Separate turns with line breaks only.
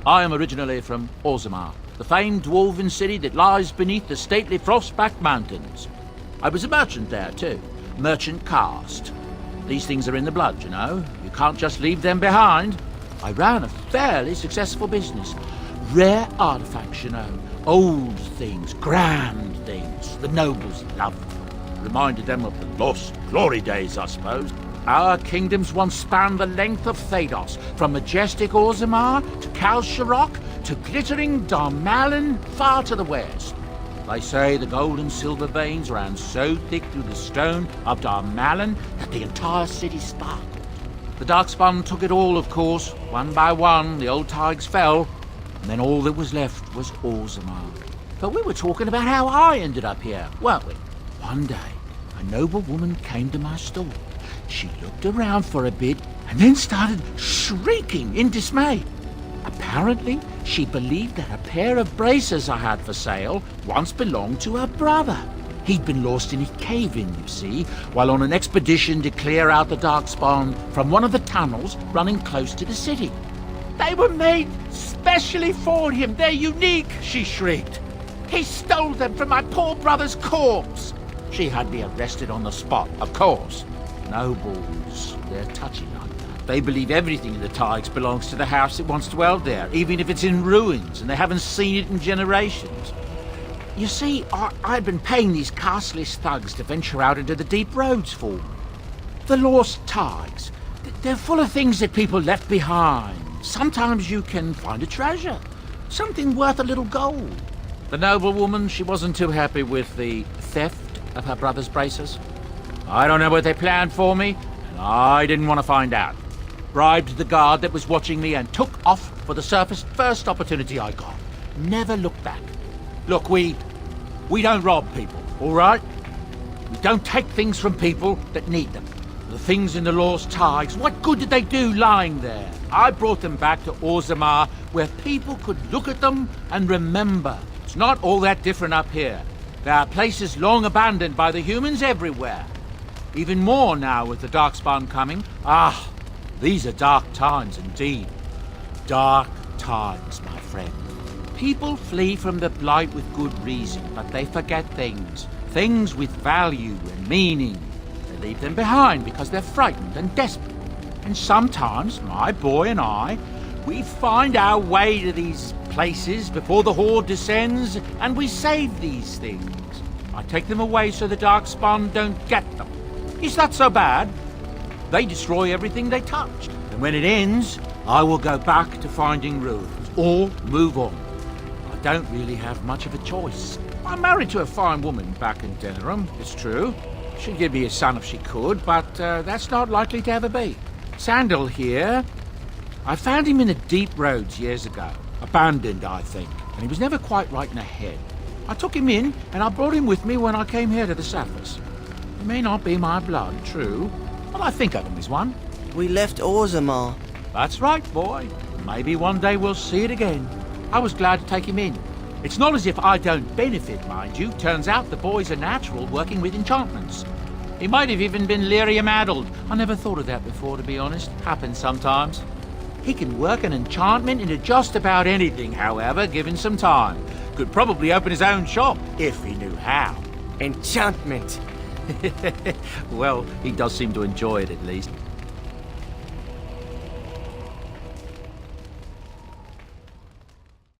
I am originally from Orzammar, the famed dwarven city that lies beneath the stately frost-backed mountains. I was a merchant there too, merchant caste. These things are in the blood, you know. You can't just leave them behind. I ran a fairly successful business. Rare artifacts, you know. Old things, grand things. The nobles loved them. Reminded them of the lost glory days, I suppose. Our kingdoms once spanned the length of Thados, from majestic Orzammar to Kalsharok to glittering Darmalin far to the west. They say the gold and silver veins ran so thick through the stone of Darmalin that the entire city sparkled. The Darkspawn took it all, of course. One by one, the old tides fell, and then all that was left was Orzammar. But we were talking about how I ended up here, weren't we? One day, a noble woman came to my store. She looked around for a bit and then started shrieking in dismay. Apparently, she believed that a pair of braces I had for sale once belonged to her brother. He'd been lost in a cave-in, you see, while on an expedition to clear out the Darkspawn from one of the tunnels running close to the city. They were made specially for him. They're unique, she shrieked. He stole them from my poor brother's corpse. She had me arrested on the spot, of course. Nobles, they're touchy like that. They believe everything in the Tigers belongs to the house that once dwelled there, even if it's in ruins and they haven't seen it in generations. You see, I'd been paying these castless thugs to venture out into the deep roads for me. The lost Tigers, they're full of things that people left behind. Sometimes you can find a treasure, something worth a little gold. The noblewoman, she wasn't too happy with the theft of her brother's braces. I don't know what they planned for me, and I didn't want to find out. Bribed the guard that was watching me and took off for the surface first opportunity I got. Never looked back. Look, we don't rob people, all right? We don't take things from people that need them. The things in the lost Tigers, what good did they do lying there? I brought them back to Orzammar, where people could look at them and remember. It's not all that different up here. There are places long abandoned by the humans everywhere. Even more now with the Darkspawn coming. Ah, these are dark times indeed. Dark times, my friend. People flee from the Blight with good reason, but they forget things. Things with value and meaning. They leave them behind because they're frightened and desperate. And sometimes, my boy and I, we find our way to these places before the Horde descends, and we save these things. I take them away so the Darkspawn don't get them. It's not so bad. They destroy everything they touched. And when it ends, I will go back to finding ruins, or move on. I don't really have much of a choice. I'm married to a fine woman back in Denerim, it's true. She'd give me a son if she could, but that's not likely to ever be. Sandal here, I found him in the deep roads years ago. Abandoned, I think, and he was never quite right in the head. I took him in, and I brought him with me when I came here to the surface. He may not be my blood, true, but I think of him as one.
We left Orzammar.
That's right, boy. Maybe one day we'll see it again. I was glad to take him in. It's not as if I don't benefit, mind you. Turns out the boy's a natural working with enchantments. He might have even been lyrium-addled. I never thought of that before, to be honest. Happens sometimes. He can work an enchantment into just about anything, however, given some time. Could probably open his own shop, if he knew how.
Enchantment.
Well, he does seem to enjoy it at least.